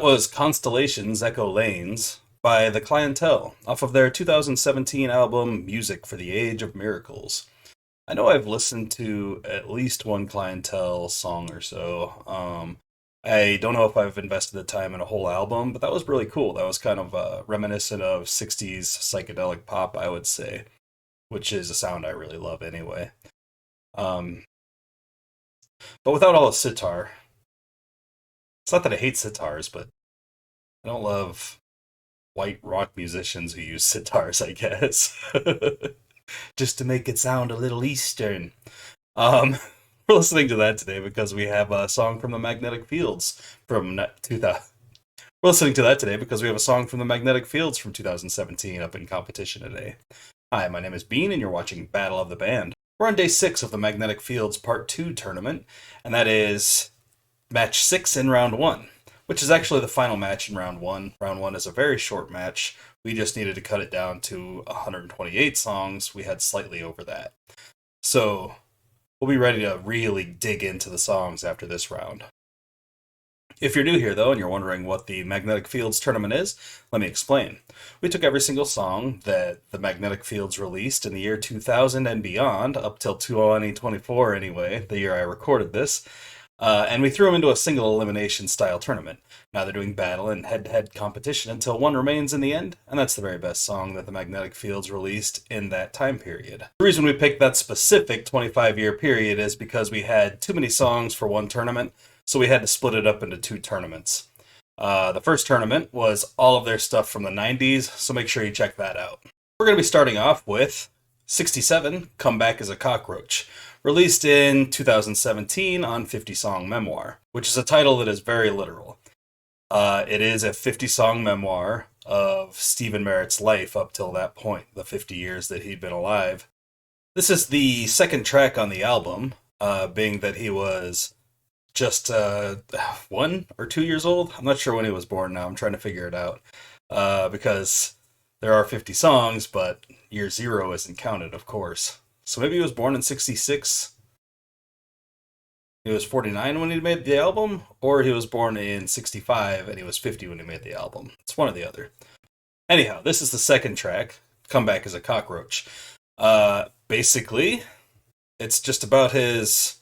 was Constellations Echo Lanes by The Clientele off of their 2017 album Music for the Age of Miracles. I know I've listened to at least one Clientele song or so. I don't know if I've invested the time in a whole album, but that was really cool. That was kind of reminiscent of 60s psychedelic pop, I would say, which is a sound I really love anyway. Um, but without all the sitar, it's not that I hate sitars, but I don't love white rock musicians who use sitars, I guess. Just to make it sound a little Eastern. Um, we're listening to that today because we have a song from the Magnetic Fields from 2000. We're listening to that today because we have a song from the Magnetic Fields from 2017 up in competition today. Hi, my name is Bean, and you're watching Battle of the Band. We're on day 6 of the Magnetic Fields Part 2 tournament, and that is match 6 in round 1, which is actually the final match in round 1. Round 1 is a very short match. We just needed to cut it down to 128 songs. We had slightly over that. So we'll be ready to really dig into the songs after this round. If you're new here, though, and you're wondering what the Magnetic Fields tournament is, let me explain. We took every single song that the Magnetic Fields released in the year 2000 and beyond, up till 2024 anyway, the year I recorded this, and we threw them into a single elimination style tournament. Now they're doing battle and head-to-head competition until one remains in the end, and that's the very best song that the Magnetic Fields released in that time period. The reason we picked that specific 25-year period is because we had too many songs for one tournament, so we had to split it up into 2 tournaments. The first tournament was all of their stuff from the 90s, so make sure you check that out. We're going to be starting off with 67, Come Back as a Cockroach, released in 2017 on 50 Song Memoir, which is a title that is very literal. It is a 50-song memoir of Stephen Merritt's life up till that point, the 50 years that he'd been alive. This is the second track on the album, being that he was just 1 or 2 years old. I'm not sure when he was born now. I'm trying to figure it out, because there are 50 songs, but year 0 isn't counted, of course. So maybe he was born in 66. He was 49 when he made the album, or he was born in 65 and he was 50 when he made the album. It's one or the other. Anyhow, this is the second track, Come Back as a Cockroach. Basically, it's just about his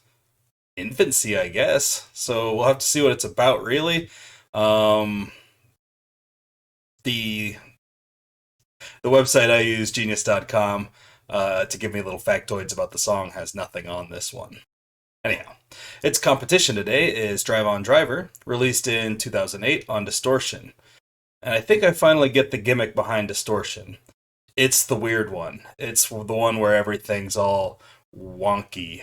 infancy, I guess. So we'll have to see what it's about, really. The website I use, genius.com, to give me little factoids about the song, has nothing on this one. Anyhow, its competition today is Drive On Driver, released in 2008 on Distortion. And I think I finally get the gimmick behind Distortion. It's the weird one. It's the one where everything's all wonky,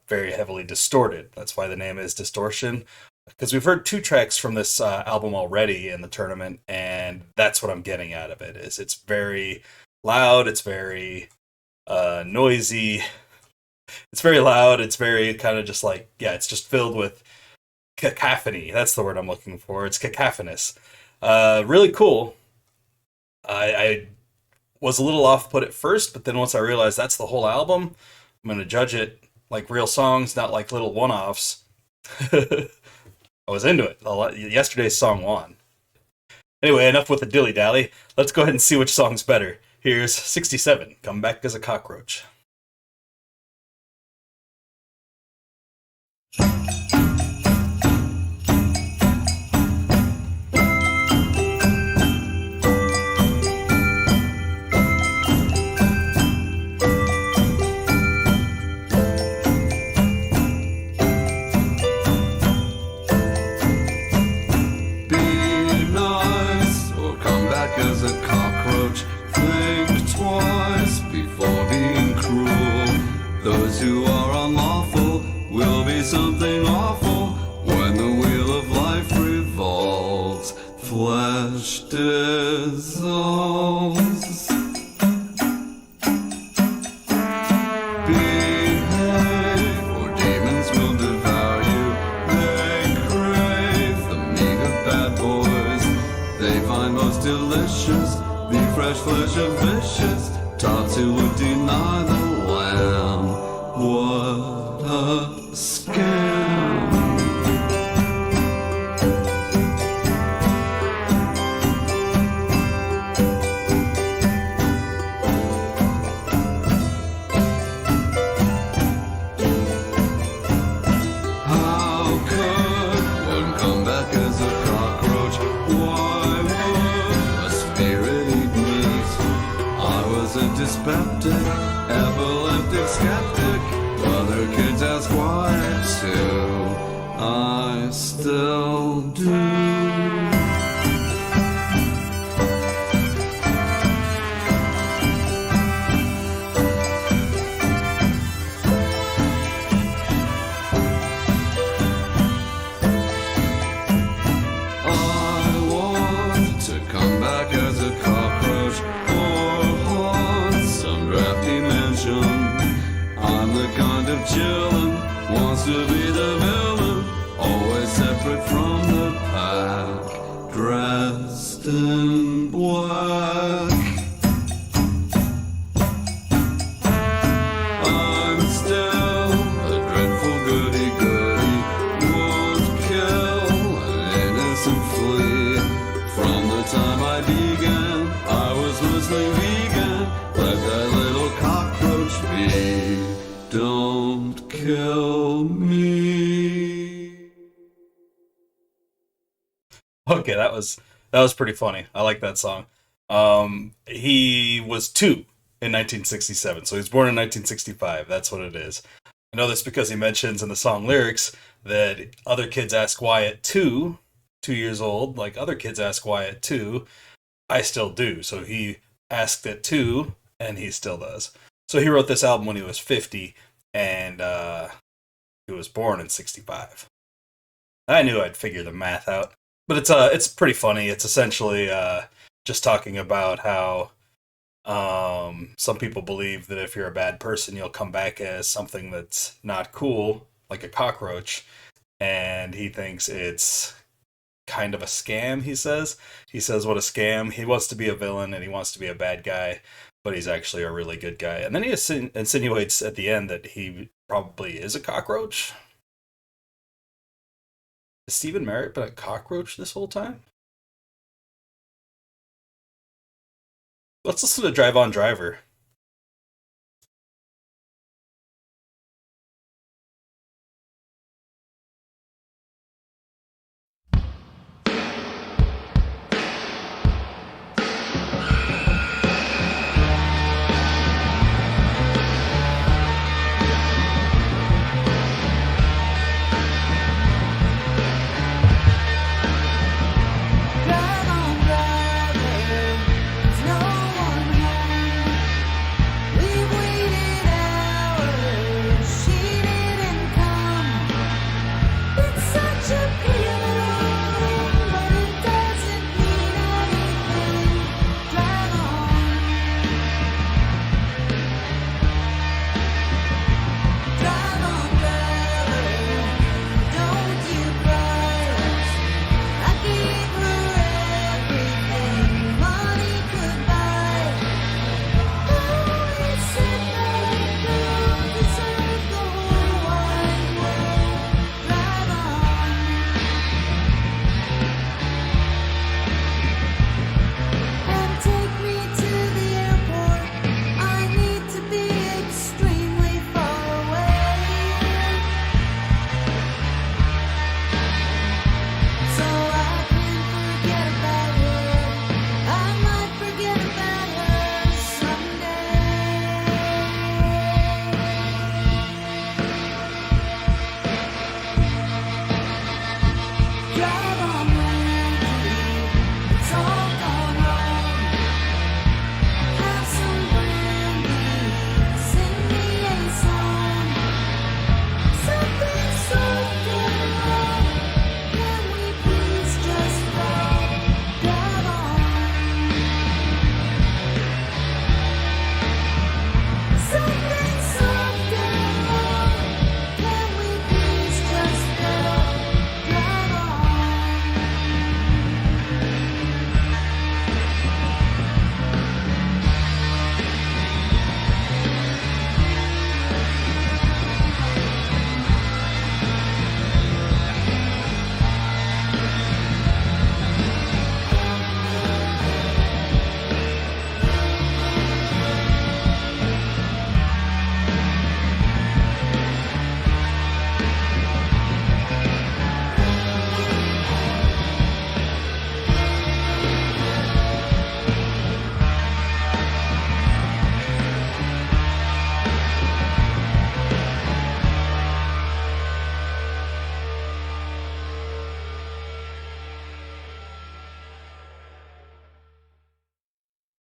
very heavily distorted. That's why the name is Distortion. Because we've heard 2 tracks from this album already in the tournament, and that's what I'm getting out of it. Is it's very loud, it's very noisy, it's very loud, it's very kind of just like, yeah, it's just filled with cacophony. That's the word I'm looking for. It's cacophonous. Really cool. I was a little off-put at first, but then once I realized that's the whole album, I'm going to judge it like real songs, not like little one-offs. I was into it. Yesterday's song won. Anyway, enough with the dilly-dally. Let's go ahead and see which song's better. Here's 67, Come Back as a Cockroach. Who are unlawful will be something awful when the wheel of life revolves. Flesh dissolves. Behave, or demons will devour you. They crave the meat of bad boys. They find most delicious the fresh flesh of vicious tots who would deny the lamb. What a scam. to. I still do. I want to come back as a cockroach or haunt some drafty mansion. I'm the kind of chillin' wants to be the villain, always separate from the pack, dressed in black. I'm still a dreadful goody-goody, won't kill an innocent flea. From the time I began, I was mostly vegan. Let that little cockroach be. Don't kill me. Okay, that was pretty funny. I like that song. He was 2 in 1967, so he was born in 1965. That's what it is. I know this because he mentions in the song lyrics that other kids ask why at 2 years old, like other kids ask why at 2, I still do. So he asked at 2, and he still does. So he wrote this album when he was 50, and he was born in 65. I knew I'd figure the math out. But it's pretty funny. It's essentially just talking about how some people believe that if you're a bad person, you'll come back as something that's not cool, like a cockroach. And he thinks it's kind of a scam, he says. He says, what a scam. He wants to be a villain and he wants to be a bad guy, but he's actually a really good guy. And then he insinuates at the end that he probably is a cockroach. Has Stephen Merritt been a cockroach this whole time? Let's listen to Drive On Driver. Drive on, driver, there's no one home.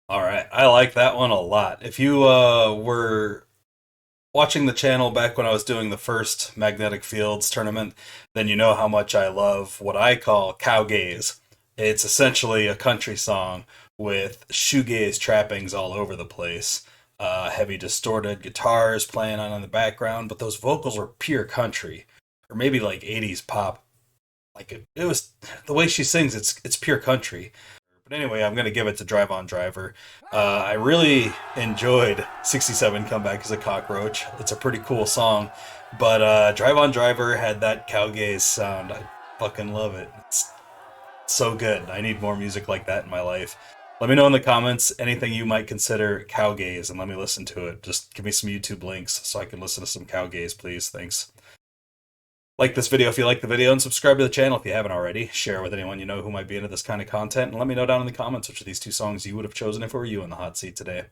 All right, I like that one a lot. If you were watching the channel back when I was doing the first Magnetic Fields tournament, then you know how much I love what I call cowgaze. It's essentially a country song with shoegaze trappings all over the place. Heavy distorted guitars playing on in the background, but those vocals are pure country, or maybe like 80s pop. Like it was the way she sings. It's pure country. But anyway, I'm gonna give it to Drive On Driver. I really enjoyed 67 Comeback as a Cockroach. It's a pretty cool song, but Drive On Driver had that cowgaze sound. I fucking love it. It's so good. I need more music like that in my life. Let me know in the comments anything you might consider cowgaze, and let me listen to it. Just give me some YouTube links so I can listen to some cowgaze, please. Thanks. Like this video if you like the video, and subscribe to the channel if you haven't already. Share with anyone you know who might be into this kind of content, and let me know down in the comments which of these two songs you would have chosen if it were you in the hot seat today.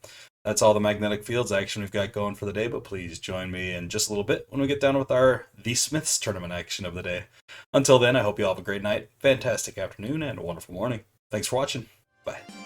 That's all the Magnetic Fields action we've got going for the day, but please join me in just a little bit when we get down with our The Smiths tournament action of the day. Until then, I hope you all have a great night, fantastic afternoon, and a wonderful morning. Thanks for watching. Bye.